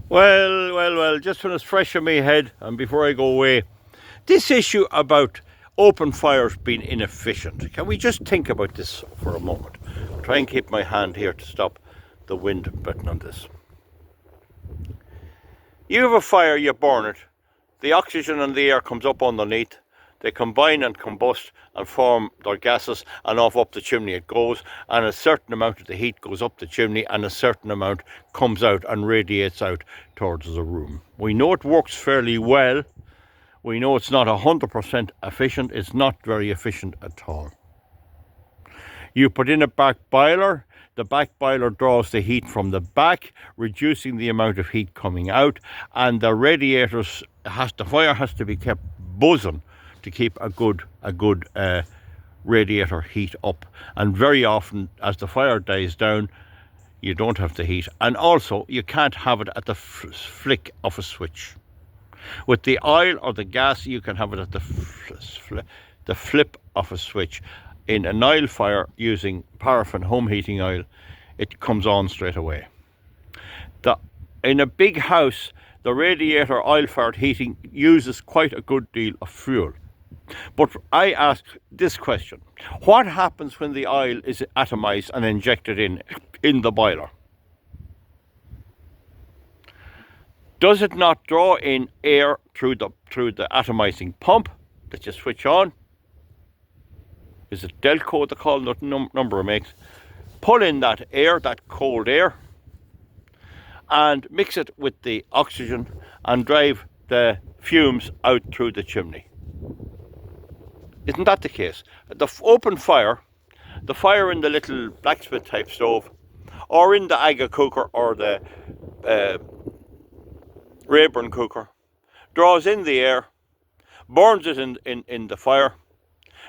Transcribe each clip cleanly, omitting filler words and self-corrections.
Well, just when it's fresh in my head and before I go away, this issue about open fires being inefficient. Can we just think about this for a moment? I'll try and keep my hand here to stop the wind button on this. You have a fire, you burn it, the oxygen and the air comes up underneath, they combine and combust and form their gases, and off up the chimney it goes, and a certain amount of the heat goes up the chimney and a certain amount comes out and radiates out towards the room. We know it works fairly well. We know it's not 100% efficient. It's not very efficient at all. You put in a back boiler. The back boiler draws the heat from the back, reducing the amount of heat coming out, and the radiators the fire has to be kept buzzing to keep a good radiator heat up. And very often, as the fire dies down, you don't have the heat, and also you can't have it at the flick of a switch. With the oil or the gas, you can have it at the flip of a switch. In an oil fire using paraffin home heating oil, it comes on straight away. In a big house, the radiator oil-fired heating uses quite a good deal of fuel. But I ask this question: what happens when the oil is atomized and injected in the boiler? Does it not draw in air through the atomizing pump that you switch on? Is it Delco, they call it, number it makes? Pull in that air, that cold air, and mix it with the oxygen and drive the fumes out through the chimney. Isn't that the case? The open fire, the fire in the little blacksmith type stove, or in the Aga cooker or the Rayburn cooker, draws in the air, burns it in the fire.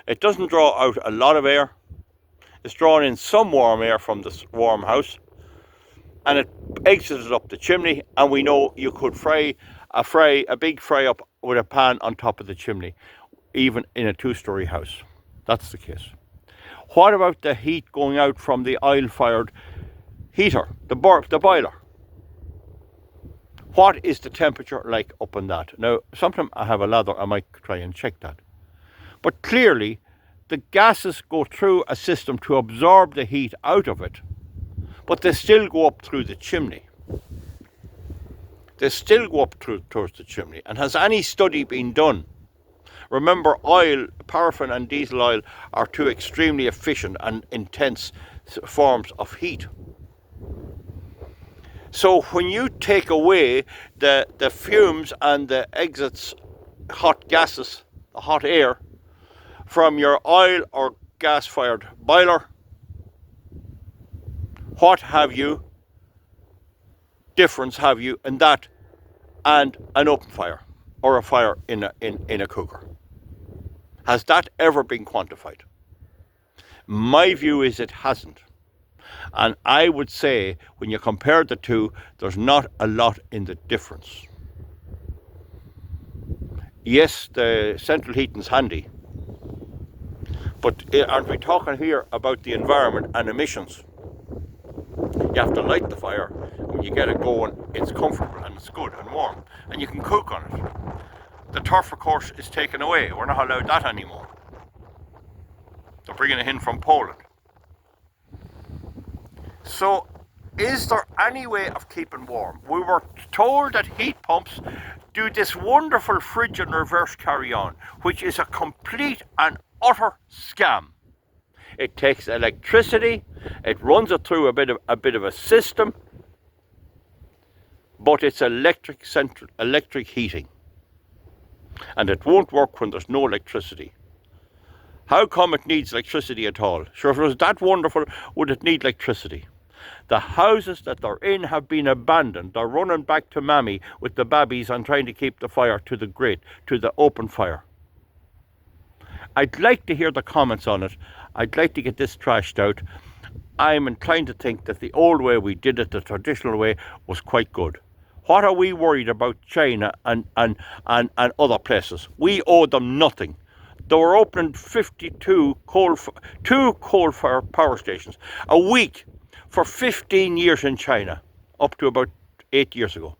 It doesn't draw out a lot of air. It's drawn in some warm air from the warm house, and it exits up the chimney, and we know you could fry a big fry up with a pan on top of the chimney, even in a two-story house. That's the case. What about the heat going out from the oil-fired heater, the boiler? What is the temperature like up on that? Now, sometimes I have a ladder, I might try and check that. But clearly, the gases go through a system to absorb the heat out of it, but they still go up through the chimney. They still go up towards the chimney. And has any study been done? Remember, oil, paraffin and diesel oil are two extremely efficient and intense forms of heat. So when you take away the fumes and the exits, hot gases, hot air, from your oil or gas-fired boiler, what difference have you in that and an open fire or a fire in a cooker? Has that ever been quantified? My view is it hasn't. And I would say when you compare the two, there's not a lot in the difference. Yes, the central heating's handy, but aren't we talking here about the environment and emissions? You have to light the fire. When you get it going, it's comfortable and it's good and warm, and you can cook on it. The turf, of course, is taken away. We're not allowed that anymore. They're bringing it in from Poland. So, is there any way of keeping warm? We were told that heat pumps do this wonderful fridge and reverse carry on, which is a complete and utter scam. It takes electricity, it runs it through a bit of a system, but it's electric heating, and it won't work when there's no electricity. How come it needs electricity at all? Sure, if it was that wonderful, would it need electricity? The houses that they're in have been abandoned. They're running back to mammy with the babbies and trying to keep the fire to the grate, to the open fire. I'd like to hear the comments on it. I'd like to get this trashed out. I'm inclined to think that the old way we did it, the traditional way, was quite good. What are we worried about China and other places? We owe them nothing. They were opening 52 coal-fired power stations a week for 15 years in China, up to about 8 years ago.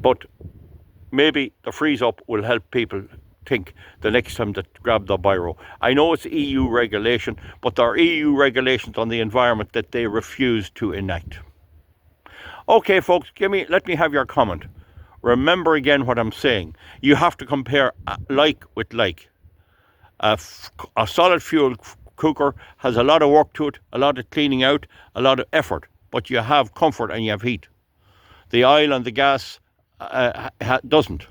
But maybe the freeze up will help people think the next time that grab the biro. I know it's EU regulation, but there are EU regulations on the environment that they refuse to enact. Okay, folks, let me have your comment. Remember again what I'm saying. You have to compare like with like. A solid fuel cooker has a lot of work to it, a lot of cleaning out, a lot of effort, but you have comfort and you have heat. The oil and the gas doesn't.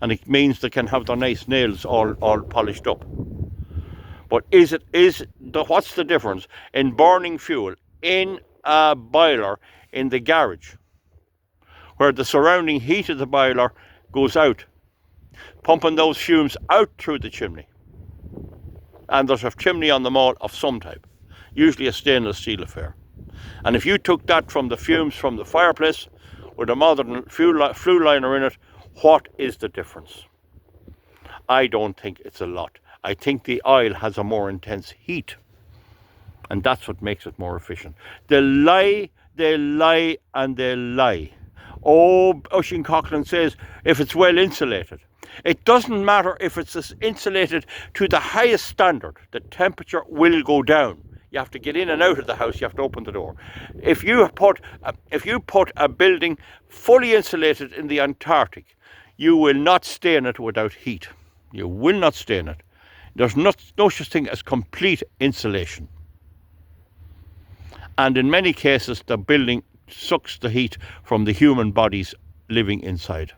And it means they can have their nice nails all polished up. But what's the difference in burning fuel in a boiler in the garage, where the surrounding heat of the boiler goes out, pumping those fumes out through the chimney? And there's a chimney on the wall of some type, usually a stainless steel affair. And if you took that from the fumes from the fireplace with a modern flue liner in it, what is the difference? I don't think it's a lot. I think the oil has a more intense heat, and that's what makes it more efficient. They lie, and they lie. Oh, Oisin Coughlin says if it's well insulated. It doesn't matter if it's insulated to the highest standard, the temperature will go down. You have to get in and out of the house, you have to open the door. If you put a building fully insulated in the Antarctic, you will not stay in it without heat. You will not stay in it. There's no such thing as complete insulation. And in many cases, the building sucks the heat from the human bodies living inside.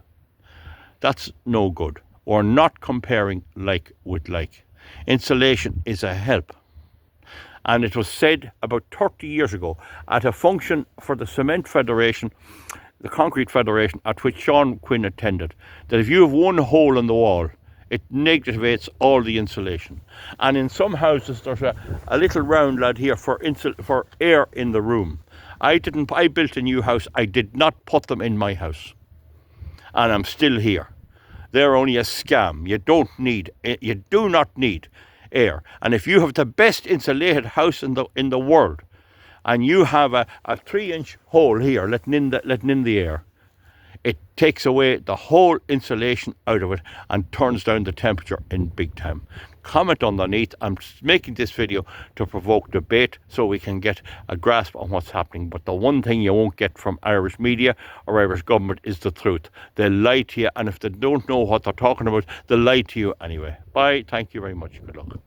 That's no good. We're not comparing like with like. Insulation is a help. And it was said about 30 years ago at a function for the Cement Federation, the Concrete Federation, at which Sean Quinn attended, that if you have one hole in the wall, it negates all the insulation. And in some houses, there's a little round lad here for air in the room. I built a new house. I did not put them in my house. And I'm still here. They're only a scam. You do not need air. And if you have the best insulated house in the world, and you have a 3-inch hole here letting in the air, it takes away the whole insulation out of it and turns down the temperature in big time. Comment underneath. I'm making this video to provoke debate so we can get a grasp on what's happening. But the one thing you won't get from Irish media or Irish government is the truth. They lie to you, and if they don't know what they're talking about, they lie to you anyway. Bye. Thank you very much. Good luck.